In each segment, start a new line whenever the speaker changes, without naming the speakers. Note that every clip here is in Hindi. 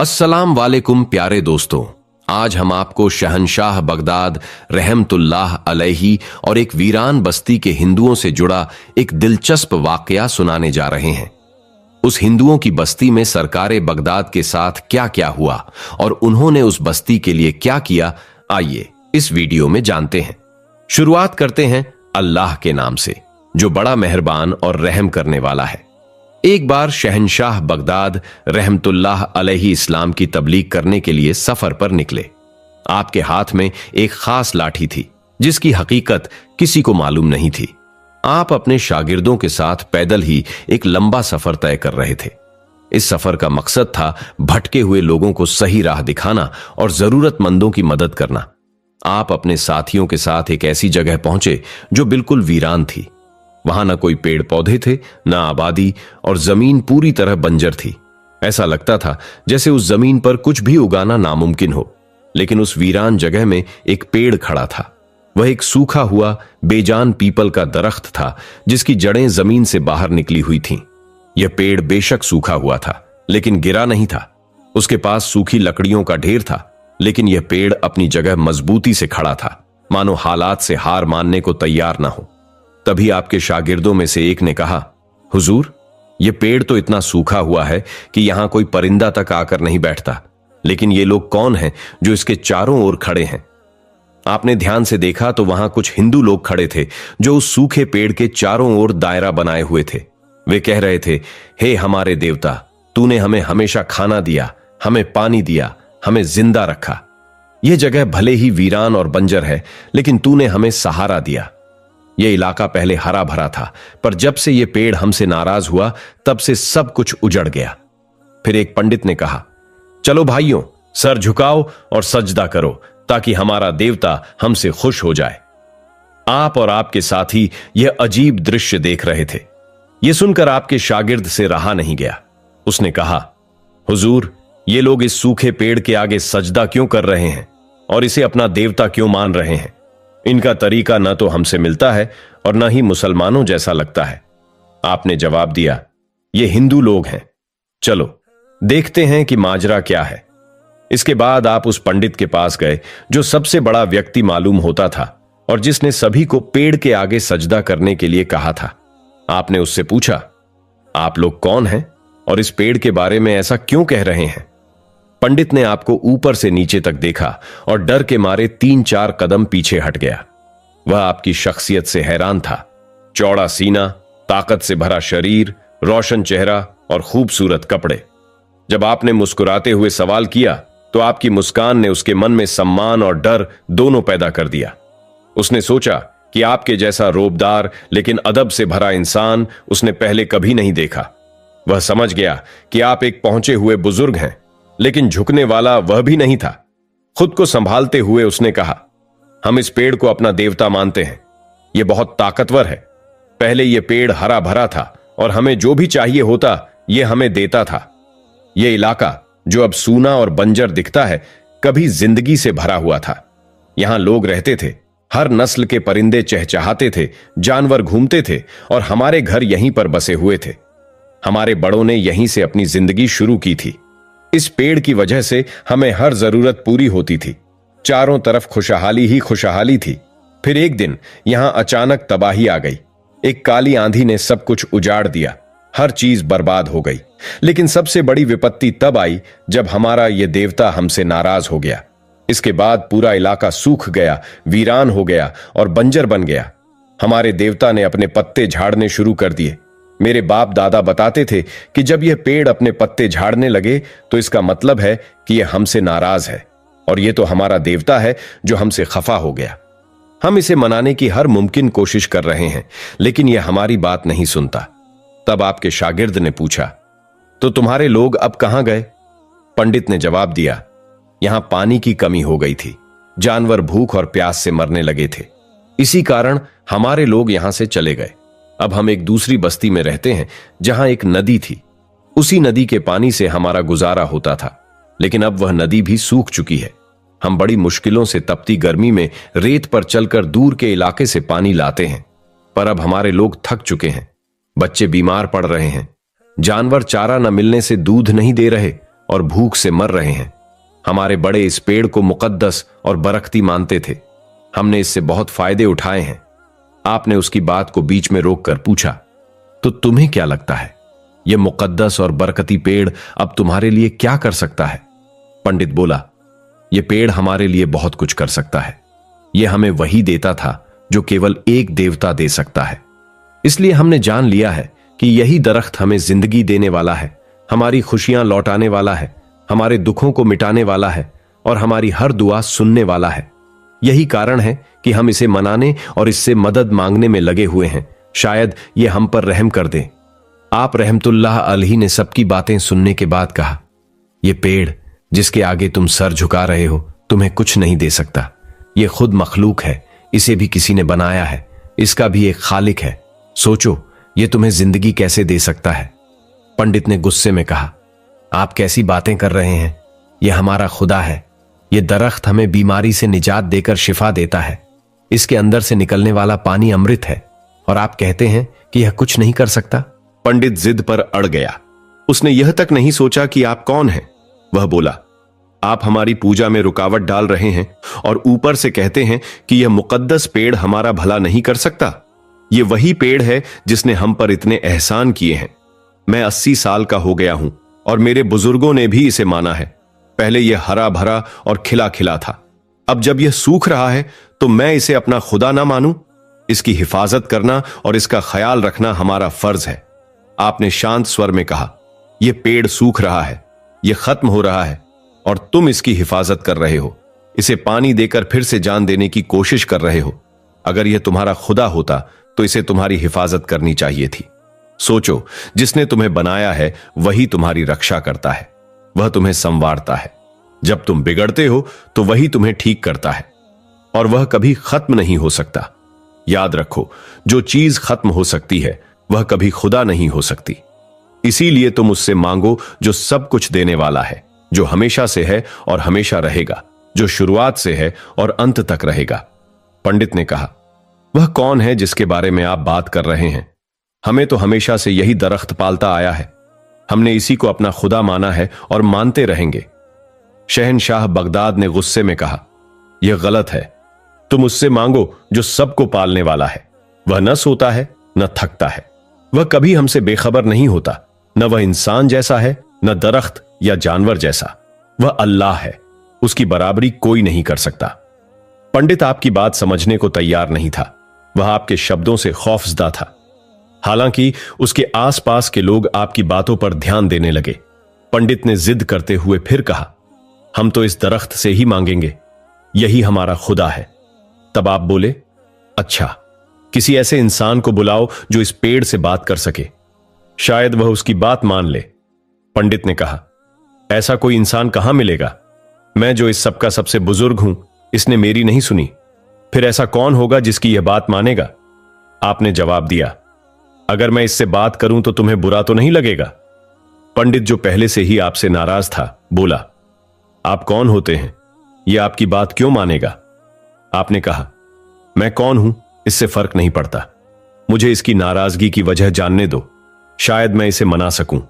अस्सलाम वालेकुम प्यारे दोस्तों। आज हम आपको शहनशाह बगदाद रहमतुल्लाह अलैही और एक वीरान बस्ती के हिंदुओं से जुड़ा एक दिलचस्प वाकया सुनाने जा रहे हैं। उस हिंदुओं की बस्ती में सरकारे बगदाद के साथ क्या क्या हुआ और उन्होंने उस बस्ती के लिए क्या किया, आइए इस वीडियो में जानते हैं। शुरुआत करते हैं अल्लाह के नाम से, जो बड़ा मेहरबान और रहम करने वाला है। एक बार शहनशाह बगदाद रहमतुल्लाह अलैहि इस्लाम की तबलीग करने के लिए सफर पर निकले। आपके हाथ में एक खास लाठी थी जिसकी हकीकत किसी को मालूम नहीं थी। आप अपने शागिर्दों के साथ पैदल ही एक लंबा सफर तय कर रहे थे। इस सफर का मकसद था भटके हुए लोगों को सही राह दिखाना और जरूरतमंदों की मदद करना। आप अपने साथियों के साथ एक ऐसी जगह पहुंचे जो बिल्कुल वीरान थी। वहां न कोई पेड़ पौधे थे, न आबादी, और जमीन पूरी तरह बंजर थी। ऐसा लगता था जैसे उस जमीन पर कुछ भी उगाना नामुमकिन हो। लेकिन उस वीरान जगह में एक पेड़ खड़ा था। वह एक सूखा हुआ बेजान पीपल का दरख्त था जिसकी जड़ें जमीन से बाहर निकली हुई थीं। यह पेड़ बेशक सूखा हुआ था लेकिन गिरा नहीं था। उसके पास सूखी लकड़ियों का ढेर था, लेकिन यह पेड़ अपनी जगह मजबूती से खड़ा था, मानो हालात से हार मानने को तैयार ना हो। तभी आपके शागिर्दों में से एक ने कहा, हुजूर, यह पेड़ तो इतना सूखा हुआ है कि यहां कोई परिंदा तक आकर नहीं बैठता, लेकिन ये लोग कौन हैं जो इसके चारों ओर खड़े हैं? आपने ध्यान से देखा तो वहां कुछ हिंदू लोग खड़े थे जो उस सूखे पेड़ के चारों ओर दायरा बनाए हुए थे। वे कह रहे थे, हे हमारे देवता, तूने हमें हमेशा खाना दिया, हमें पानी दिया, हमें जिंदा रखा। यह जगह भले ही वीरान और बंजर है, लेकिन तूने हमें सहारा दिया। यह इलाका पहले हरा भरा था, पर जब से यह पेड़ हमसे नाराज हुआ तब से सब कुछ उजड़ गया। फिर एक पंडित ने कहा, चलो भाइयों, सर झुकाओ और सजदा करो ताकि हमारा देवता हमसे खुश हो जाए। आप और आपके साथी यह अजीब दृश्य देख रहे थे। यह सुनकर आपके शागिर्द से रहा नहीं गया। उसने कहा, हुजूर, ये लोग इस सूखे पेड़ के आगे सजदा क्यों कर रहे हैं और इसे अपना देवता क्यों मान रहे हैं? इनका तरीका न तो हमसे मिलता है और न ही मुसलमानों जैसा लगता है। आपने जवाब दिया, ये हिंदू लोग हैं, चलो देखते हैं कि माजरा क्या है। इसके बाद आप उस पंडित के पास गए जो सबसे बड़ा व्यक्ति मालूम होता था और जिसने सभी को पेड़ के आगे सजदा करने के लिए कहा था। आपने उससे पूछा, आप लोग कौन हैं और इस पेड़ के बारे में ऐसा क्यों कह रहे हैं? पंडित ने आपको ऊपर से नीचे तक देखा और डर के मारे 3-4 कदम पीछे हट गया। वह आपकी शख्सियत से हैरान था। चौड़ा सीना, ताकत से भरा शरीर, रोशन चेहरा और खूबसूरत कपड़े। जब आपने मुस्कुराते हुए सवाल किया तो आपकी मुस्कान ने उसके मन में सम्मान और डर दोनों पैदा कर दिया। उसने सोचा कि आपके जैसा रोबदार लेकिन अदब से भरा इंसान उसने पहले कभी नहीं देखा। वह समझ गया कि आप एक पहुंचे हुए बुजुर्ग हैं, लेकिन झुकने वाला वह भी नहीं था। खुद को संभालते हुए उसने कहा, हम इस पेड़ को अपना देवता मानते हैं। यह बहुत ताकतवर है। पहले यह पेड़ हरा भरा था और हमें जो भी चाहिए होता यह हमें देता था। यह इलाका जो अब सूना और बंजर दिखता है, कभी जिंदगी से भरा हुआ था। यहां लोग रहते थे, हर नस्ल के परिंदे चहचहाते थे, जानवर घूमते थे और हमारे घर यहीं पर बसे हुए थे। हमारे बड़ों ने यहीं से अपनी जिंदगी शुरू की थी। इस पेड़ की वजह से हमें हर जरूरत पूरी होती थी। चारों तरफ खुशहाली ही खुशहाली थी। फिर एक दिन यहां अचानक तबाही आ गई। एक काली आंधी ने सब कुछ उजाड़ दिया। हर चीज बर्बाद हो गई। लेकिन सबसे बड़ी विपत्ति तब आई जब हमारा यह देवता हमसे नाराज हो गया। इसके बाद पूरा इलाका सूख गया, वीरान हो गया और बंजर बन गया। हमारे देवता ने अपने पत्ते झाड़ने शुरू कर दिए। मेरे बाप दादा बताते थे कि जब यह पेड़ अपने पत्ते झाड़ने लगे तो इसका मतलब है कि यह हमसे नाराज है और यह तो हमारा देवता है जो हमसे खफा हो गया। हम इसे मनाने की हर मुमकिन कोशिश कर रहे हैं, लेकिन यह हमारी बात नहीं सुनता। तब आपके शागिर्द ने पूछा, तो तुम्हारे लोग अब कहां गए? पंडित ने जवाब दिया, यहां पानी की कमी हो गई थी। जानवर भूख और प्यास से मरने लगे थे। इसी कारण हमारे लोग यहां से चले गए। अब हम एक दूसरी बस्ती में रहते हैं जहां एक नदी थी। उसी नदी के पानी से हमारा गुजारा होता था, लेकिन अब वह नदी भी सूख चुकी है। हम बड़ी मुश्किलों से तपती गर्मी में रेत पर चलकर दूर के इलाके से पानी लाते हैं, पर अब हमारे लोग थक चुके हैं। बच्चे बीमार पड़ रहे हैं, जानवर चारा न मिलने से दूध नहीं दे रहे और भूख से मर रहे हैं। हमारे बड़े इस पेड़ को मुकद्दस और बरकती मानते थे। हमने इससे बहुत फायदे उठाए हैं। आपने उसकी बात को बीच में रोककर पूछा, तो तुम्हें क्या लगता है यह मुकद्दस और बरकती पेड़ अब तुम्हारे लिए क्या कर सकता है? पंडित बोला, यह पेड़ हमारे लिए बहुत कुछ कर सकता है। यह हमें वही देता था जो केवल एक देवता दे सकता है। इसलिए हमने जान लिया है कि यही दरख्त हमें जिंदगी देने वाला है, हमारी खुशियां लौटाने वाला है, हमारे दुखों को मिटाने वाला है और हमारी हर दुआ सुनने वाला है। यही कारण है कि हम इसे मनाने और इससे मदद मांगने में लगे हुए हैं। शायद ये हम पर रहम कर दे। आप रहमतुल्लाह अलैहि ने सबकी बातें सुनने के बाद कहा, यह पेड़ जिसके आगे तुम सर झुका रहे हो तुम्हें कुछ नहीं दे सकता। यह खुद मखलूक है, इसे भी किसी ने बनाया है, इसका भी एक खालिक है। सोचो यह तुम्हें जिंदगी कैसे दे सकता है? पंडित ने गुस्से में कहा, आप कैसी बातें कर रहे हैं? यह हमारा खुदा है। यह दरख्त हमें बीमारी से निजात देकर शिफा देता है। इसके अंदर से निकलने वाला पानी अमृत है और आप कहते हैं कि यह कुछ नहीं कर सकता। पंडित जिद पर अड़ गया। उसने यह तक नहीं सोचा कि आप कौन हैं। वह बोला, आप हमारी पूजा में रुकावट डाल रहे हैं और ऊपर से कहते हैं कि यह मुकद्दस पेड़ हमारा भला नहीं कर सकता। यह वही पेड़ है जिसने हम पर इतने एहसान किए हैं। मैं 80 साल का हो गया हूं और मेरे बुजुर्गों ने भी इसे माना है। पहले यह हरा भरा और खिला खिला था। अब जब यह सूख रहा है तो मैं इसे अपना खुदा ना मानूं? इसकी हिफाजत करना और इसका ख्याल रखना हमारा फर्ज है। आपने शांत स्वर में कहा, यह पेड़ सूख रहा है, यह खत्म हो रहा है और तुम इसकी हिफाजत कर रहे हो। इसे पानी देकर फिर से जान देने की कोशिश कर रहे हो। अगर यह तुम्हारा खुदा होता तो इसे तुम्हारी हिफाजत करनी चाहिए थी। सोचो, जिसने तुम्हें बनाया है वही तुम्हारी रक्षा करता है। वह तुम्हें संवारता है। जब तुम बिगड़ते हो तो वही तुम्हें ठीक करता है और वह कभी खत्म नहीं हो सकता। याद रखो, जो चीज खत्म हो सकती है वह कभी खुदा नहीं हो सकती। इसीलिए तुम उससे मांगो जो सब कुछ देने वाला है, जो हमेशा से है और हमेशा रहेगा, जो शुरुआत से है और अंत तक रहेगा। पंडित ने कहा, वह कौन है जिसके बारे में आप बात कर रहे हैं? हमें तो हमेशा से यही दरख्त पालता आया है। हमने इसी को अपना खुदा माना है और मानते रहेंगे। शहनशाह बगदाद ने गुस्से में कहा, यह गलत है। तुम उससे मांगो जो सबको पालने वाला है। वह न सोता है न थकता है। वह कभी हमसे बेखबर नहीं होता। न वह इंसान जैसा है न दरख्त या जानवर जैसा। वह अल्लाह है, उसकी बराबरी कोई नहीं कर सकता। पंडित आपकी बात समझने को तैयार नहीं था। वह आपके शब्दों से खौफजदा था। हालांकि उसके आसपास के लोग आपकी बातों पर ध्यान देने लगे। पंडित ने जिद करते हुए फिर कहा, हम तो इस दरख्त से ही मांगेंगे, यही हमारा खुदा है। तब आप बोले, अच्छा, किसी ऐसे इंसान को बुलाओ जो इस पेड़ से बात कर सके, शायद वह उसकी बात मान ले। पंडित ने कहा, ऐसा कोई इंसान कहां मिलेगा? मैं जो इस सबका सबसे बुजुर्ग हूं, इसने मेरी नहीं सुनी। फिर ऐसा कौन होगा जिसकी यह बात मानेगा? आपने जवाब दिया, अगर मैं इससे बात करूं तो तुम्हें बुरा तो नहीं लगेगा? पंडित, जो पहले से ही आपसे नाराज था, बोला, आप कौन होते हैं? यह आपकी बात क्यों मानेगा? आपने कहा, मैं कौन हूं इससे फर्क नहीं पड़ता। मुझे इसकी नाराजगी की वजह जानने दो, शायद मैं इसे मना सकूं।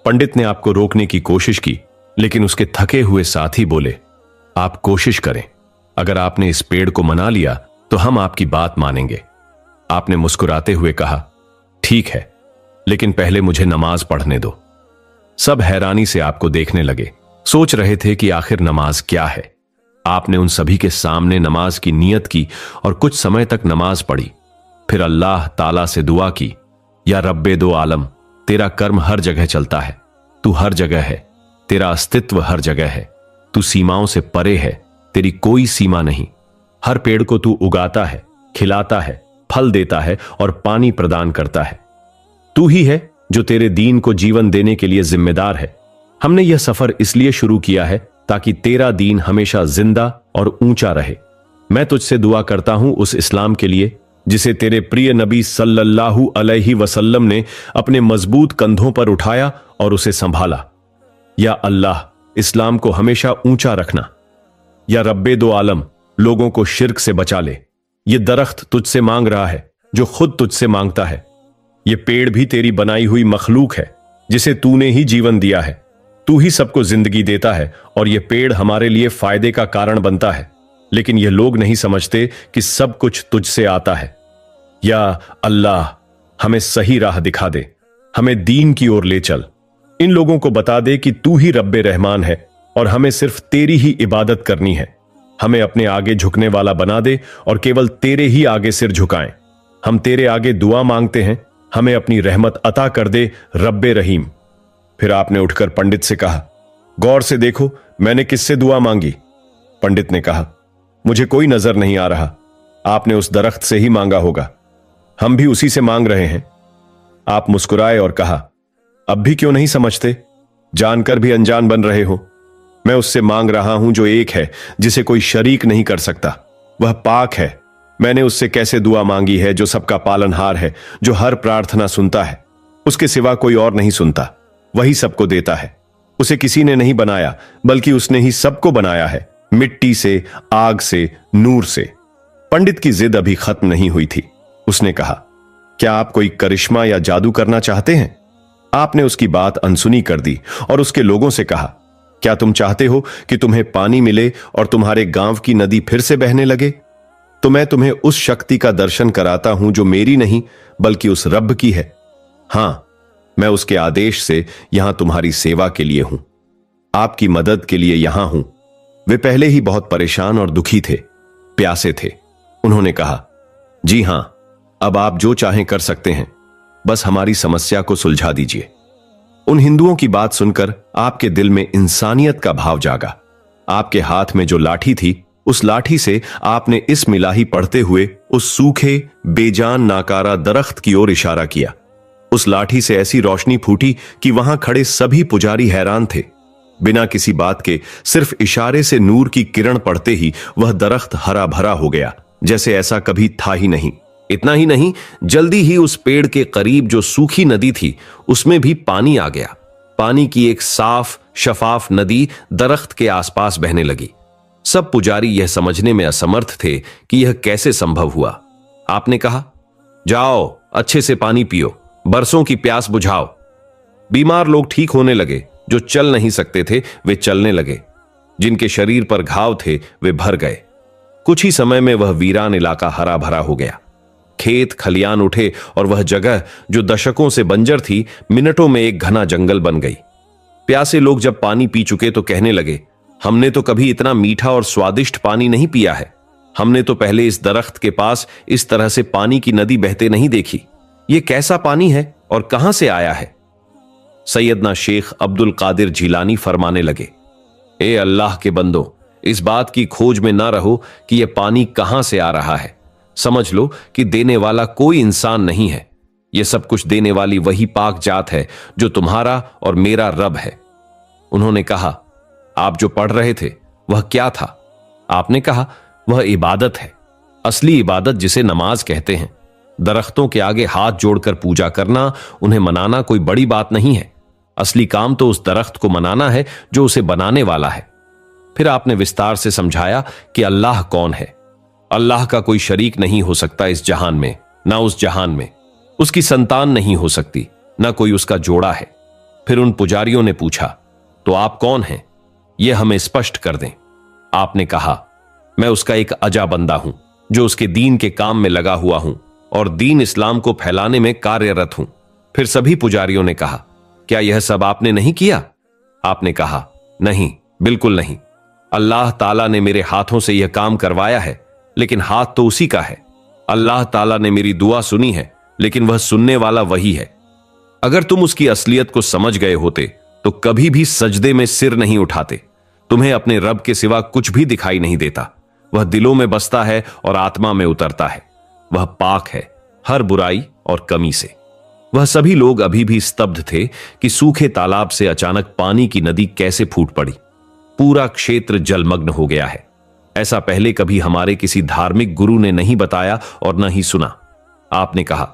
पंडित ने आपको रोकने की कोशिश की, लेकिन उसके थके हुए साथी बोले, आप कोशिश करें। अगर आपने इस पेड़ को मना लिया तो हम आपकी बात मानेंगे। आपने मुस्कुराते हुए कहा, ठीक है, लेकिन पहले मुझे नमाज पढ़ने दो। सब हैरानी से आपको देखने लगे, सोच रहे थे कि आखिर नमाज क्या है। आपने उन सभी के सामने नमाज की नियत की और कुछ समय तक नमाज पढ़ी। फिर अल्लाह ताला से दुआ की, या रब्बे दो आलम, तेरा कर्म हर जगह चलता है, तू हर जगह है, तेरा अस्तित्व हर जगह है, तू सीमाओं से परे है, तेरी कोई सीमा नहीं। हर पेड़ को तू उगाता है, खिलाता है, फल देता है और पानी प्रदान करता है। तू ही है जो तेरे दीन को जीवन देने के लिए जिम्मेदार है। हमने यह सफर इसलिए शुरू किया है ताकि तेरा दीन हमेशा जिंदा और ऊंचा रहे। मैं तुझसे दुआ करता हूं उस इस्लाम के लिए जिसे तेरे प्रिय नबी सल्लल्लाहु अलैहि वसल्लम ने अपने मजबूत कंधों पर उठाया और उसे संभाला। या अल्लाह, इस्लाम को हमेशा ऊंचा रखना। या रब्बे दो आलम, लोगों को शिर्क से बचा ले। ये दरख्त तुझसे मांग रहा है जो खुद तुझसे मांगता है। ये पेड़ भी तेरी बनाई हुई मखलूक है जिसे तूने ही जीवन दिया है।
तू ही सबको जिंदगी देता है और ये पेड़ हमारे लिए फायदे का कारण बनता है, लेकिन ये लोग नहीं समझते कि सब कुछ तुझसे आता है। या अल्लाह, हमें सही राह दिखा दे, हमें दीन की ओर ले चल। इन लोगों को बता दे कि तू ही रब्बे रहमान है और हमें सिर्फ तेरी ही इबादत करनी है। हमें अपने आगे झुकने वाला बना दे और केवल तेरे ही आगे सिर झुकाएं। हम तेरे आगे दुआ मांगते हैं, हमें अपनी रहमत अता कर दे रब्बे रहीम। फिर आपने उठकर पंडित से कहा, गौर से देखो मैंने किससे दुआ मांगी। पंडित ने कहा, मुझे कोई नजर नहीं आ रहा। आपने उस दरख्त से ही मांगा होगा, हम भी उसी से मांग रहे हैं। आप मुस्कुराए और कहा, अब भी क्यों नहीं समझते? जानकर भी अनजान बन रहे हो। मैं उससे मांग रहा हूं जो एक है, जिसे कोई शरीक नहीं कर सकता। वह पाक है। मैंने उससे कैसे दुआ मांगी है जो सबका पालनहार है, जो हर प्रार्थना सुनता है। उसके सिवा कोई और नहीं सुनता, वही सबको देता है। उसे किसी ने नहीं बनाया, बल्कि उसने ही सबको बनाया है, मिट्टी से, आग से, नूर से। पंडित की जिद अभी खत्म नहीं हुई थी। उसने कहा, क्या आप कोई करिश्मा या जादू करना चाहते हैं? आपने उसकी बात अनसुनी कर दी और उसके लोगों से कहा, क्या तुम चाहते हो कि तुम्हें पानी मिले और तुम्हारे गांव की नदी फिर से बहने लगे? तो मैं तुम्हें उस शक्ति का दर्शन कराता हूं जो मेरी नहीं बल्कि उस रब की है। हां, मैं उसके आदेश से यहां तुम्हारी सेवा के लिए हूं, आपकी मदद के लिए यहां हूं। वे पहले ही बहुत परेशान और दुखी थे, प्यासे थे। उन्होंने कहा, जी हां, अब आप जो चाहें कर सकते हैं, बस हमारी समस्या को सुलझा दीजिए। उन हिंदुओं की बात सुनकर आपके दिल में इंसानियत का भाव जागा। आपके हाथ में जो लाठी थी, उस लाठी से आपने इस मिलाही पढ़ते हुए उस सूखे बेजान नाकारा दरख्त की ओर इशारा किया। उस लाठी से ऐसी रोशनी फूटी कि वहां खड़े सभी पुजारी हैरान थे। बिना किसी बात के सिर्फ इशारे से नूर की किरण पड़ते ही वह दरख्त हरा भरा हो गया, जैसे ऐसा कभी था ही नहीं। इतना ही नहीं, जल्दी ही उस पेड़ के करीब जो सूखी नदी थी, उसमें भी पानी आ गया। पानी की एक साफ शफाफ नदी दरख्त के आसपास बहने लगी। सब पुजारी यह समझने में असमर्थ थे कि यह कैसे संभव हुआ। आपने कहा, जाओ अच्छे से पानी पियो, बरसों की प्यास बुझाओ। बीमार लोग ठीक होने लगे, जो चल नहीं सकते थे वे चलने लगे, जिनके शरीर पर घाव थे वे भर गए। कुछ ही समय में वह वीरान इलाका हरा भरा हो गया। खेत खलियान उठे और वह जगह जो दशकों से बंजर थी, मिनटों में एक घना जंगल बन गई। प्यासे लोग जब पानी पी चुके तो कहने लगे, हमने तो कभी इतना मीठा और स्वादिष्ट पानी नहीं पिया है। हमने तो पहले इस दरख्त के पास इस तरह से पानी की नदी बहते नहीं देखी। ये कैसा पानी है और कहां से आया है? सैयदना शेख अब्दुल कादिर जिलानी फरमाने लगे, ए अल्लाह के बंदो, इस बात की खोज में ना रहो कि यह पानी कहां से आ रहा है। समझ लो कि देने वाला कोई इंसान नहीं है। यह सब कुछ देने वाली वही पाक जात है जो तुम्हारा और मेरा रब है। उन्होंने कहा, आप जो पढ़ रहे थे वह क्या था? आपने कहा, वह इबादत है, असली इबादत जिसे नमाज कहते हैं। दरख्तों के आगे हाथ जोड़कर पूजा करना, उन्हें मनाना कोई बड़ी बात नहीं है। असली काम तो उस दरख्त को मनाना है जो उसे बनाने वाला है। फिर आपने विस्तार से समझाया कि अल्लाह कौन है। अल्लाह का कोई शरीक नहीं हो सकता इस जहान में, ना उस जहान में। उसकी संतान नहीं हो सकती, ना कोई उसका जोड़ा है। फिर उन पुजारियों ने पूछा, तो आप कौन हैं? यह हमें स्पष्ट कर दें। आपने कहा, मैं उसका एक अजा बंदा हूं, जो उसके दीन के काम में लगा हुआ हूं और दीन इस्लाम को फैलाने में कार्यरत हूं। फिर सभी पुजारियों ने कहा, क्या यह सब आपने नहीं किया? आपने कहा, नहीं, बिल्कुल नहीं। अल्लाह ताला ने मेरे हाथों से यह काम करवाया है, लेकिन हाथ तो उसी का है। अल्लाह ताला ने मेरी दुआ सुनी है, लेकिन वह सुनने वाला वही है। अगर तुम उसकी असलियत को समझ गए होते तो कभी भी सजदे में सिर नहीं उठाते। तुम्हें अपने रब के सिवा कुछ भी दिखाई नहीं देता। वह दिलों में बसता है और आत्मा में उतरता है। वह पाक है हर बुराई और कमी से। वह सभी लोग अभी भी स्तब्ध थे कि सूखे तालाब से अचानक पानी की नदी कैसे फूट पड़ी। पूरा क्षेत्र जलमग्न हो गया है। ऐसा पहले कभी हमारे किसी धार्मिक गुरु ने नहीं बताया और न ही सुना। आपने कहा,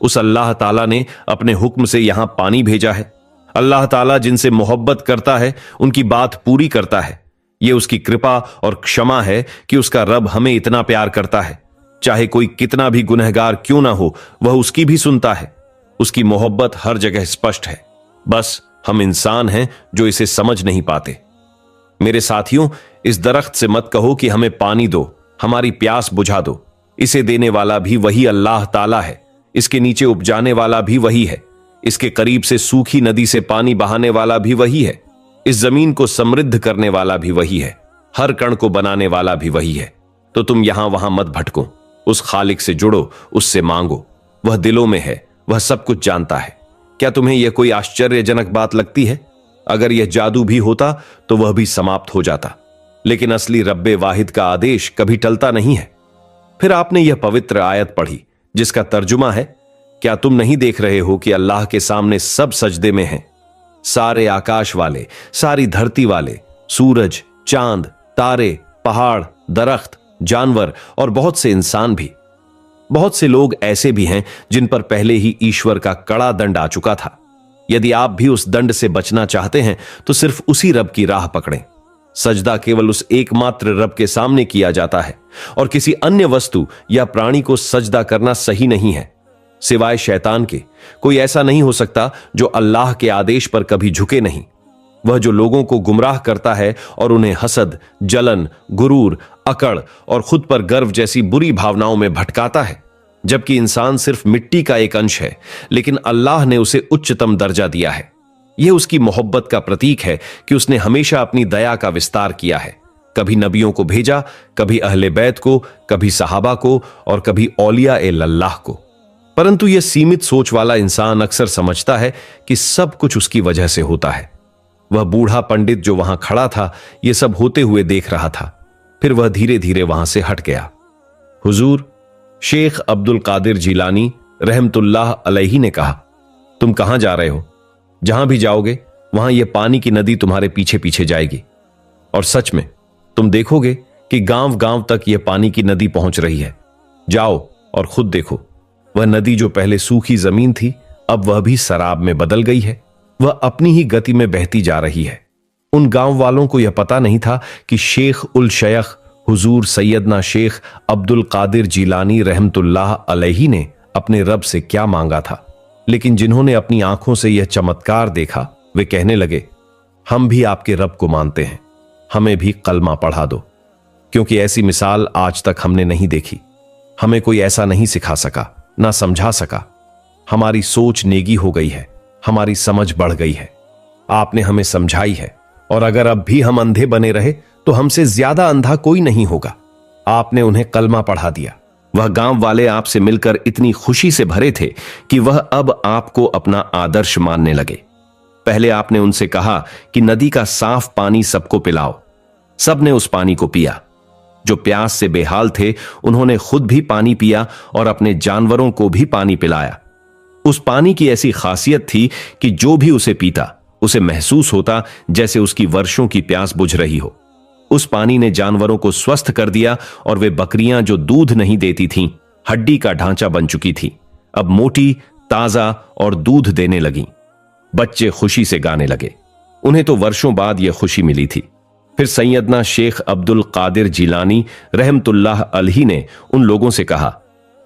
उस अल्लाह ताला ने अपने हुक्म से यहां पानी भेजा है। अल्लाह ताला जिनसे मोहब्बत करता है उनकी बात पूरी करता है। यह उसकी कृपा और क्षमा है कि उसका रब हमें इतना प्यार करता है। चाहे कोई कितना भी गुनहगार क्यों ना हो, वह उसकी भी सुनता है। उसकी मोहब्बत हर जगह स्पष्ट है। बस हम इंसान हैं जो इसे समझ नहीं पाते। मेरे साथियों, इस दरख्त से मत कहो कि हमें पानी दो, हमारी प्यास बुझा दो। इसे देने वाला भी वही अल्लाह ताला है, इसके नीचे उपजाने वाला भी वही है, इसके करीब से सूखी नदी से पानी बहाने वाला भी वही है, इस जमीन को समृद्ध करने वाला भी वही है, हर कण को बनाने वाला भी वही है। तो तुम यहां वहां मत भटको, उस खालिक से जुड़ो, उससे मांगो। वह दिलों में है, वह सब कुछ जानता है। क्या तुम्हें यह कोई आश्चर्यजनक बात लगती है? अगर यह जादू भी होता तो वह भी समाप्त हो जाता, लेकिन असली रब्बे वाहिद का आदेश कभी टलता नहीं है। फिर आपने यह पवित्र आयत पढ़ी जिसका तर्जुमा है, क्या तुम नहीं देख रहे हो कि अल्लाह के सामने सब सजदे में हैं? सारे आकाश वाले, सारी धरती वाले, सूरज, चांद, तारे, पहाड़, दरख्त, जानवर और बहुत से इंसान भी। बहुत से लोग ऐसे भी हैं जिन पर पहले ही ईश्वर का कड़ा दंड आ चुका था। यदि आप भी उस दंड से बचना चाहते हैं तो सिर्फ उसी रब की राह पकड़ें। सजदा केवल उस एकमात्र रब के सामने किया जाता है और किसी अन्य वस्तु या प्राणी को सजदा करना सही नहीं है। सिवाय शैतान के कोई ऐसा नहीं हो सकता जो अल्लाह के आदेश पर कभी झुके नहीं। वह जो लोगों को गुमराह करता है और उन्हें हसद, जलन, गुरूर, अकड़ और खुद पर गर्व जैसी बुरी भावनाओं में भटकाता है। जबकि इंसान सिर्फ मिट्टी का एक अंश है, लेकिन अल्लाह ने उसे उच्चतम दर्जा दिया है। यह उसकी मोहब्बत का प्रतीक है कि उसने हमेशा अपनी दया का विस्तार किया है। कभी नबियों को भेजा, कभी अहले बैत को, कभी सहाबा को और कभी औलिया ए अल्लाह को। परंतु यह सीमित सोच वाला इंसान अक्सर समझता है कि सब कुछ उसकी वजह से होता है। वह बूढ़ा पंडित जो वहां खड़ा था यह सब होते हुए देख रहा था। फिर वह धीरे धीरे वहां से हट गया। हुजूर, शेख अब्दुल कादिर जिलानी रहमतुल्लाह अलैहि ने कहा, तुम कहां जा रहे हो? जहां भी जाओगे वहां यह पानी की नदी तुम्हारे पीछे पीछे जाएगी। और सच में तुम देखोगे कि गांव गांव तक यह पानी की नदी पहुंच रही है। जाओ और खुद देखो। वह नदी जो पहले सूखी जमीन थी, अब वह भी शराब में बदल गई है। वह अपनी ही गति में बहती जा रही है। उन गांव वालों को यह पता नहीं था कि शेख उल शेख हुजूर सैयदना शेख अब्दुल कादिर जिलानी रहमतुल्लाह अलैहि ने अपने रब से क्या मांगा था। लेकिन जिन्होंने अपनी आंखों से यह चमत्कार देखा, वे कहने लगे, हम भी आपके रब को मानते हैं, हमें भी कलमा पढ़ा दो, क्योंकि ऐसी मिसाल आज तक हमने नहीं देखी। हमें कोई ऐसा नहीं सिखा सका, ना समझा सका। हमारी सोच नेगी हो गई है, हमारी समझ बढ़ गई है। आपने हमें समझाई है, और अगर अब भी हम अंधे बने रहे तो हमसे ज्यादा अंधा कोई नहीं होगा। आपने उन्हें कलमा पढ़ा दिया। वह गांव वाले आपसे मिलकर इतनी खुशी से भरे थे कि वह अब आपको अपना आदर्श मानने लगे। पहले आपने उनसे कहा कि नदी का साफ पानी सबको पिलाओ। सबने उस पानी को पिया। जो प्यास से बेहाल थे उन्होंने खुद भी पानी पिया और अपने जानवरों को भी पानी पिलाया। उस पानी की ऐसी खासियत थी कि जो भी उसे पीता उसे महसूस होता जैसे उसकी वर्षों की प्यास बुझ रही हो। उस पानी ने जानवरों को स्वस्थ कर दिया और वे बकरियां जो दूध नहीं देती थीं, हड्डी का ढांचा बन चुकी थी, अब मोटी, ताजा और दूध देने लगीं। बच्चे खुशी से गाने लगे। उन्हें तो वर्षों बाद यह खुशी मिली थी। फिर सैयदना शेख अब्दुल कादिर जिलानी रहमतुल्लाह अलैहि ने उन लोगों से कहा,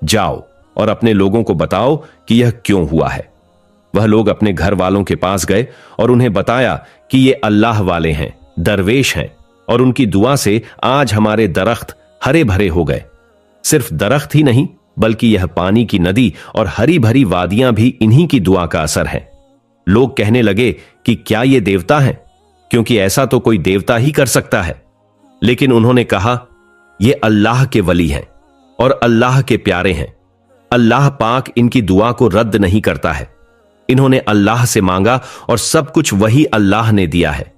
जाओ और अपने लोगों को बताओ कि यह क्यों हुआ है। वह लोग अपने घर वालों के पास गए और उन्हें बताया कि ये अल्लाह वाले हैं, दरवेश हैं, और उनकी दुआ से आज हमारे दरख्त हरे भरे हो गए। सिर्फ दरख्त ही नहीं, बल्कि यह पानी की नदी और हरी भरी वादियां भी इन्हीं की दुआ का असर है। लोग कहने लगे कि क्या ये देवता हैं, क्योंकि ऐसा तो कोई देवता ही कर सकता है। लेकिन उन्होंने कहा, ये अल्लाह के वली हैं और अल्लाह के प्यारे हैं। अल्लाह पाक इनकी दुआ को रद्द नहीं करता है। इन्होंने अल्लाह से मांगा और सब कुछ वही अल्लाह ने दिया है।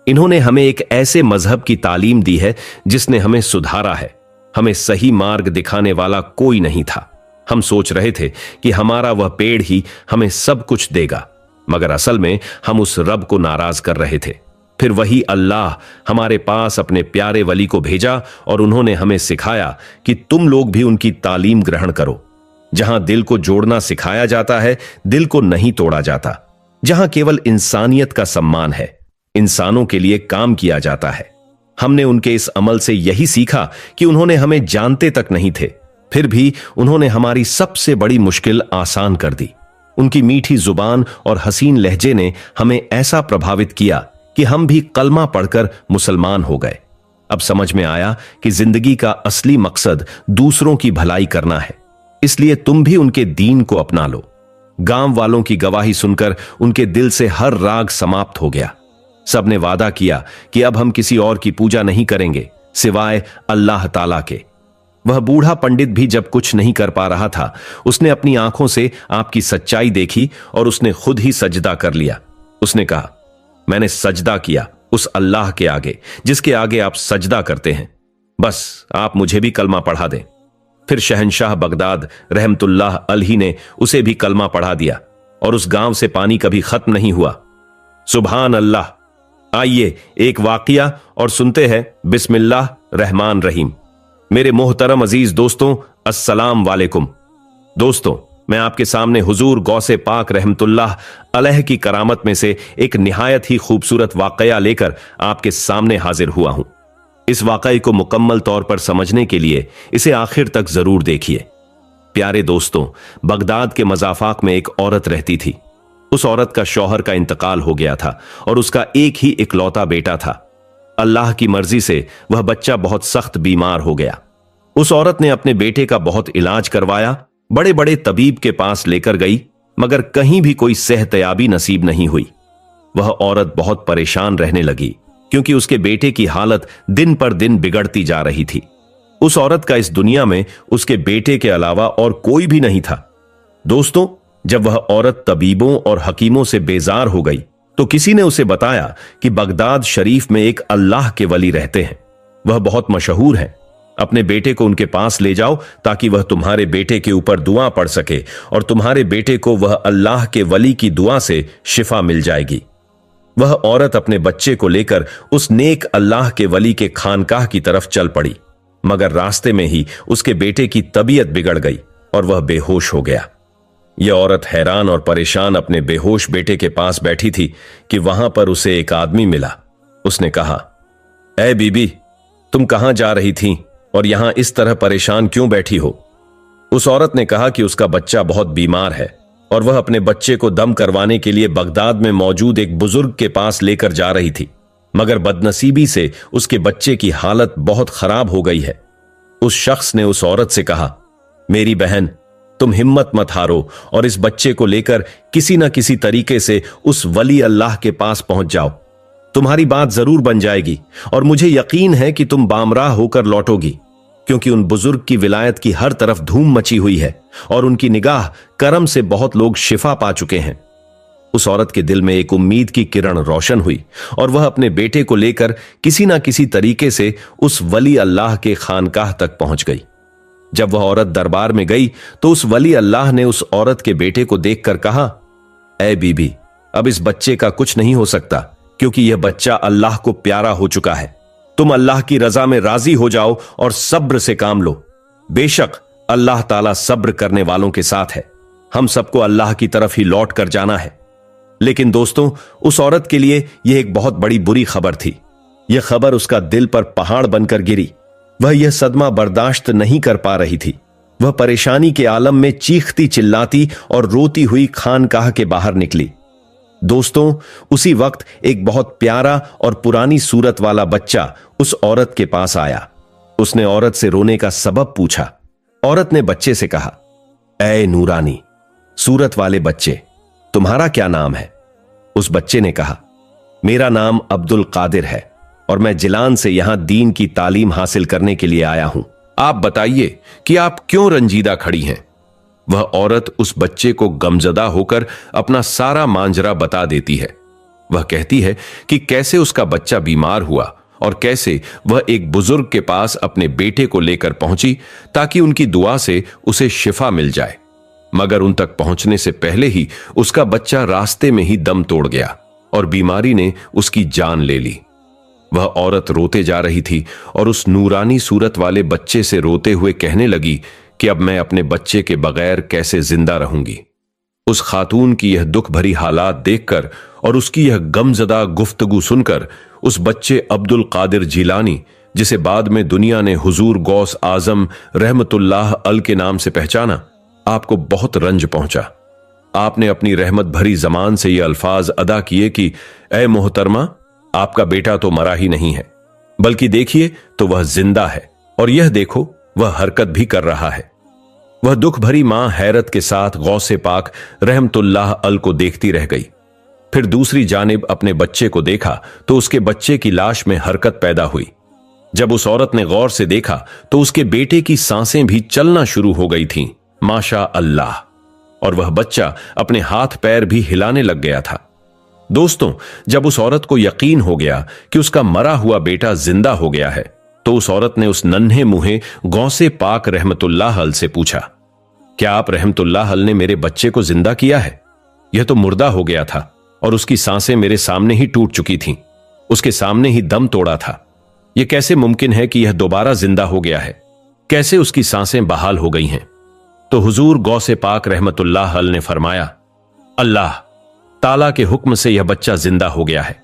इन्होंने हमें एक ऐसे मजहब की तालीम दी है जिसने हमें सुधारा है। हमें सही मार्ग दिखाने वाला कोई नहीं था। हम सोच रहे थे कि हमारा वह पेड़ ही हमें सब कुछ देगा, मगर असल में हम उस रब को नाराज कर रहे थे। फिर वही अल्लाह हमारे पास अपने प्यारे वली को भेजा और उन्होंने हमें सिखाया कि तुम लोग भी उनकी तालीम ग्रहण करो। जहां दिल को जोड़ना सिखाया जाता है, दिल को नहीं तोड़ा जाता। जहां केवल इंसानियत का सम्मान है, इंसानों के लिए काम किया जाता है। हमने उनके इस अमल से यही सीखा कि उन्होंने हमें जानते तक नहीं थे, फिर भी उन्होंने हमारी सबसे बड़ी मुश्किल आसान कर दी। उनकी मीठी जुबान और हसीन लहजे ने हमें ऐसा प्रभावित किया कि हम भी कलमा पढ़कर मुसलमान हो गए। अब समझ में आया कि जिंदगी का असली मकसद दूसरों की भलाई करना है, इसलिए तुम भी उनके दीन को अपना लो। गांव वालों की गवाही सुनकर उनके दिल से हर राग समाप्त हो गया। सबने वादा किया कि अब हम किसी और की पूजा नहीं करेंगे सिवाय अल्लाह ताला के। वह बूढ़ा पंडित भी जब कुछ नहीं कर पा रहा था, उसने अपनी आंखों से आपकी सच्चाई देखी और उसने खुद ही सजदा कर लिया। उसने कहा, मैंने सजदा किया उस अल्लाह के आगे जिसके आगे आप सजदा करते हैं, बस आप मुझे भी कलमा पढ़ा दें। फिर शहंशाह बगदाद रहमतुल्लाह अलही ने उसे भी कलमा पढ़ा दिया और उस गांव से पानी कभी खत्म नहीं हुआ। सुभान अल्लाह। आइए एक वाकया और सुनते हैं बिस्मिल्लाह रहमान रहीम। मेरे मोहतरम अजीज दोस्तों, अस्सलाम वालेकुम। दोस्तों, मैं आपके सामने हुजूर गौसे पाक रहमतुल्लाह अलैह की करामत में से एक निहायत ही खूबसूरत वाकया लेकर आपके सामने हाजिर हुआ हूं। इस वाकये को मुकम्मल तौर पर समझने के लिए इसे आखिर तक जरूर देखिए। प्यारे दोस्तों, बगदाद के मज़ाफाक में एक औरत रहती थी। उस औरत का शौहर का इंतकाल हो गया था और उसका एक ही इकलौता बेटा था। अल्लाह की मर्जी से वह बच्चा बहुत सख्त बीमार हो गया। उस औरत ने अपने बेटे का बहुत इलाज करवाया, बड़े बड़े तबीब के पास लेकर गई, मगर कहीं भी कोई सेहतयाबी नसीब नहीं हुई। वह औरत बहुत परेशान रहने लगी क्योंकि उसके बेटे की हालत दिन पर दिन बिगड़ती जा रही थी। उस औरत का इस दुनिया में उसके बेटे के अलावा और कोई भी नहीं था। दोस्तों, जब वह औरत तबीबों और हकीमों से बेजार हो गई तो किसी ने उसे बताया कि बगदाद शरीफ में एक अल्लाह के वली रहते हैं, वह बहुत मशहूर हैं। अपने बेटे को उनके पास ले जाओ ताकि वह तुम्हारे बेटे के ऊपर दुआ पढ़ सके और तुम्हारे बेटे को वह अल्लाह के वली की दुआ से शिफा मिल जाएगी। वह औरत अपने बच्चे को लेकर उस नेक अल्लाह के वली के खानकाह की तरफ चल पड़ी, मगर रास्ते में ही उसके बेटे की तबीयत बिगड़ गई और वह बेहोश हो गया। यह औरत हैरान और परेशान अपने बेहोश बेटे के पास बैठी थी कि वहां पर उसे एक आदमी मिला। उसने कहा, ऐ बीबी, तुम कहां जा रही थी और यहां इस तरह परेशान क्यों बैठी हो? उस औरत ने कहा कि उसका बच्चा बहुत बीमार है और वह अपने बच्चे को दम करवाने के लिए बगदाद में मौजूद एक बुजुर्ग के पास लेकर जा रही थी, मगर बदनसीबी से उसके बच्चे की हालत बहुत खराब हो गई है। उस शख्स ने उस औरत से कहा, मेरी बहन, तुम हिम्मत मत हारो और इस बच्चे को लेकर किसी न किसी तरीके से उस वली अल्लाह के पास पहुंच जाओ। तुम्हारी बात जरूर बन जाएगी और मुझे यकीन है कि तुम बामराह होकर लौटोगी, क्योंकि उन बुजुर्ग की विलायत की हर तरफ धूम मची हुई है और उनकी निगाह करम से बहुत लोग शिफा पा चुके हैं। उस औरत के दिल में एक उम्मीद की किरण रोशन हुई और वह अपने बेटे को लेकर किसी न किसी तरीके से उस वली अल्लाह के खानकाह तक पहुंच गई। जब वह औरत दरबार में गई तो उस वली अल्लाह ने उस औरत के बेटे को देखकर कहा, ऐ बीबी, अब इस बच्चे का कुछ नहीं हो सकता क्योंकि यह बच्चा अल्लाह को प्यारा हो चुका है। तुम अल्लाह की रजा में राजी हो जाओ और सब्र से काम लो। बेशक अल्लाह ताला सब्र करने वालों के साथ है। हम सबको अल्लाह की तरफ ही लौट कर जाना है। लेकिन दोस्तों, उस औरत के लिए यह एक बहुत बड़ी बुरी खबर थी। यह खबर उसका दिल पर पहाड़ बनकर गिरी। वह यह सदमा बर्दाश्त नहीं कर पा रही थी। वह परेशानी के आलम में चीखती चिल्लाती और रोती हुई खानकाह के बाहर निकली। दोस्तों, उसी वक्त एक बहुत प्यारा और पुरानी सूरत वाला बच्चा उस औरत के पास आया। उसने औरत से रोने का सबब पूछा। औरत ने बच्चे से कहा, ऐ नूरानी सूरत वाले बच्चे, तुम्हारा क्या नाम है? उस बच्चे ने कहा, मेरा नाम अब्दुल कादिर है और मैं जिलान से यहां दीन की तालीम हासिल करने के लिए आया हूं।
आप बताइए कि आप क्यों रंजीदा खड़ी हैं? वह औरत उस बच्चे को गमजदा होकर अपना सारा मांजरा बता देती है। वह कहती है कि कैसे उसका बच्चा बीमार हुआ और कैसे वह एक बुजुर्ग के पास अपने बेटे को लेकर पहुंची ताकि उनकी दुआ से उसे शिफा मिल जाए, मगर उन तक पहुंचने से पहले ही उसका बच्चा रास्ते में ही दम तोड़ गया और बीमारी ने उसकी जान ले ली। वह औरत रोते जा रही थी और उस नूरानी सूरत वाले बच्चे से रोते हुए कहने लगी कि अब मैं अपने बच्चे के बगैर कैसे जिंदा रहूंगी। उस खातून की यह दुख भरी हालात देखकर और उसकी यह गमजदा गुफ्तगू सुनकर उस बच्चे अब्दुल कादिर जिलानी, जिसे बाद में दुनिया ने हुजूर गौस आजम रहमतुल्लाह अल के नाम से पहचाना, आपको बहुत रंज पहुंचा।
आपने अपनी रहमत भरी जबान से ये अल्फाज अदा किए कि ए मोहतरमा, आपका बेटा तो मरा ही नहीं है, बल्कि देखिए तो वह जिंदा है, और यह देखो वह हरकत भी कर रहा है। वह दुख भरी मां हैरत के साथ गौसे पाक रहमतुल्लाह अल को देखती रह गई। फिर दूसरी जानिब अपने बच्चे को देखा तो उसके बच्चे की लाश में हरकत पैदा हुई। जब उस औरत ने गौर से देखा तो उसके बेटे की सांसें भी चलना शुरू हो गई थीं, माशा अल्लाह, और वह बच्चा अपने हाथ पैर भी हिलाने लग गया था। दोस्तों, जब उस औरत को यकीन हो गया कि उसका मरा हुआ बेटा जिंदा हो गया है, तो उस औरत ने उस नन्हे मुंहे गौसे पाक रहमतुल्लाह अल से पूछा, क्या आप रहमतुल्लाह अल ने मेरे बच्चे को जिंदा किया है? यह तो मुर्दा हो गया था और उसकी सांसें मेरे सामने ही टूट चुकी थीं, उसके सामने ही दम तोड़ा था। यह कैसे मुमकिन है कि यह दोबारा जिंदा हो गया है? कैसे उसकी सांसें बहाल हो गई हैं? तो हुजूर गौसे पाक रहमतुल्लाह अल ने फरमाया, अल्लाह ताला के हुक्म से यह बच्चा जिंदा हो गया है।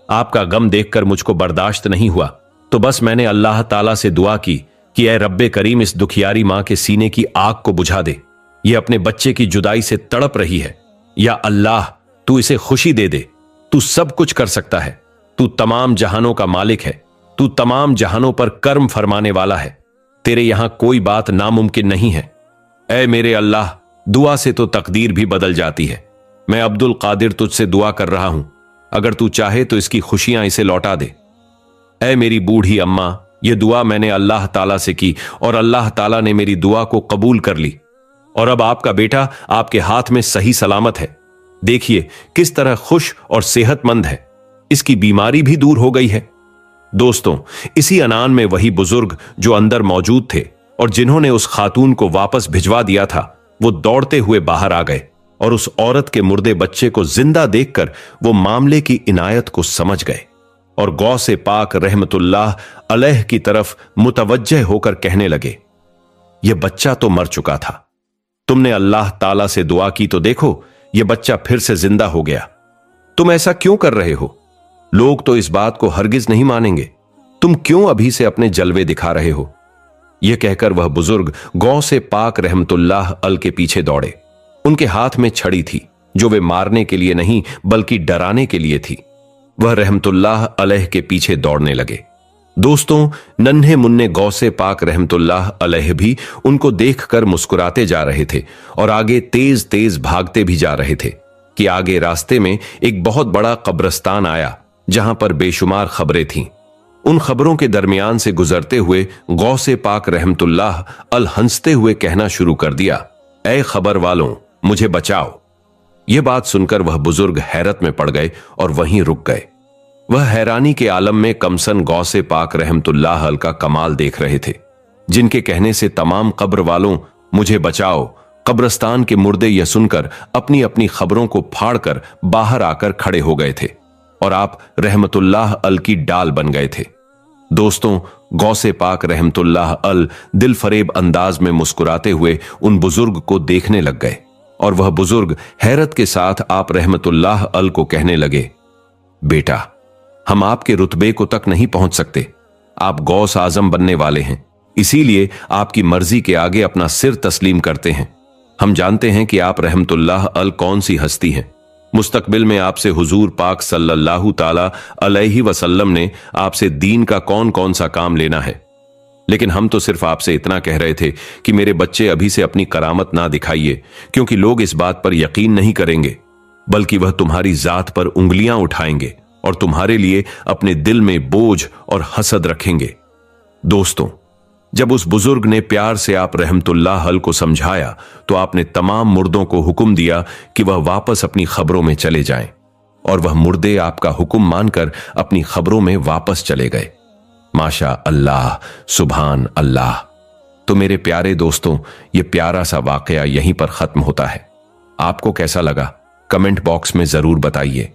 आपका गम देखकर मुझको बर्दाश्त नहीं हुआ, तो बस मैंने अल्लाह ताला से दुआ की कि ऐ रब्बे करीम, इस दुखियारी मां के सीने की आग को बुझा दे। यह अपने बच्चे की जुदाई से तड़प रही है। या अल्लाह, तू इसे खुशी दे दे। तू सब कुछ कर सकता है। तू तमाम जहानों का मालिक है। तू तमाम जहानों पर कर्म फरमाने वाला है। तेरे यहां कोई बात नामुमकिन नहीं है। ऐ मेरे अल्लाह, दुआ से तो तकदीर भी बदल जाती है। मैं अब्दुल कादिर तुझसे दुआ कर रहा हूं, अगर तू चाहे तो इसकी खुशियां इसे लौटा दे। ऐ मेरी बूढ़ी अम्मा, यह दुआ मैंने अल्लाह ताला से की और अल्लाह ताला ने मेरी दुआ को कबूल कर ली, और अब आपका बेटा आपके हाथ में सही सलामत है। देखिए किस तरह खुश और सेहतमंद है। इसकी बीमारी भी दूर हो गई है। दोस्तों, इसी अनान में वही बुजुर्ग जो अंदर मौजूद थे और जिन्होंने उस खातून को वापस भिजवा दिया था, वो दौड़ते हुए बाहर आ गए और उस औरत के मुर्दे बच्चे को जिंदा देखकर वो मामले की इनायत को समझ गए और गौसे पाक रहमतुल्लाह अलैह की तरफ मुतवज्जह होकर कहने लगे, यह बच्चा तो मर चुका था। तुमने अल्लाह ताला से दुआ की तो देखो, यह बच्चा फिर से जिंदा हो गया। तुम ऐसा क्यों कर रहे हो? लोग तो इस बात को हरगिज नहीं मानेंगे। तुम क्यों अभी से अपने जलवे दिखा रहे हो? यह कहकर वह बुजुर्ग गौसे पाक रहमतुल्लाह अल के पीछे दौड़े। उनके हाथ में छड़ी थी, जो वे मारने के लिए नहीं बल्कि डराने के लिए थी। वह रहमतुल्लाह अलैह के पीछे दौड़ने लगे। दोस्तों, नन्हे मुन्ने गौसे पाक रहमतुल्लाह अलैह भी उनको देखकर मुस्कुराते जा रहे थे और आगे तेज तेज भागते भी जा रहे थे कि आगे रास्ते में एक बहुत बड़ा कब्रिस्तान आया, जहां पर बेशुमार खबरें थीं। उन खबरों के दरमियान से गुजरते हुए गौसे पाक रहमतुल्लाह अल हंसते हुए कहना शुरू कर दिया, ऐ खबर वालों, मुझे बचाओ। यह बात सुनकर वह बुजुर्ग हैरत में पड़ गए और वहीं रुक गए। वह हैरानी के आलम में कमसन गौसे पाक रहमतुल्लाह अल का कमाल देख रहे थे, जिनके कहने से तमाम कब्र वालों, मुझे बचाओ, कब्रिस्तान के मुर्दे यह सुनकर अपनी अपनी खबरों को फाड़कर बाहर आकर खड़े हो गए थे और आप रहमतुल्लाह अल की डाल बन गए थे। दोस्तों, गौसे पाक रहमतुल्लाह अल दिल फरेब अंदाज में मुस्कुराते हुए उन बुजुर्ग को देखने लग गए और वह बुजुर्ग हैरत के साथ आप रहमतुल्लाह अल को कहने लगे, बेटा, हम आपके रुतबे को तक नहीं पहुंच सकते। आप गौस आजम बनने वाले हैं, इसीलिए आपकी मर्जी के आगे अपना सिर तस्लीम करते हैं। हम जानते हैं कि आप रहमतुल्लाह अल कौन सी हस्ती हैं। मुस्तकबिल में आपसे हुजूर पाक सल्लल्लाहु ताला अलैहि वसल्लम ने आपसे दीन का कौन कौन सा काम लेना है, लेकिन हम तो सिर्फ आपसे इतना कह रहे थे कि मेरे बच्चे अभी से अपनी करामत ना दिखाइए, क्योंकि लोग इस बात पर यकीन नहीं करेंगे, बल्कि वह तुम्हारी जात पर उंगलियां उठाएंगे और तुम्हारे लिए अपने दिल में बोझ और हसद रखेंगे। दोस्तों, जब उस बुजुर्ग ने प्यार से आप रहमतुल्लाह अल को समझाया तो आपने तमाम मुर्दों को हुक्म दिया कि वह वापस अपनी खबरों में चले जाएं, और वह मुर्दे आपका हुक्म मानकर अपनी खबरों में वापस चले गए। माशा अल्लाह, सुभान अल्लाह। तो मेरे प्यारे दोस्तों, यह प्यारा सा वाकया यहीं पर खत्म होता है। आपको कैसा लगा? कमेंट बॉक्स में जरूर बताइए।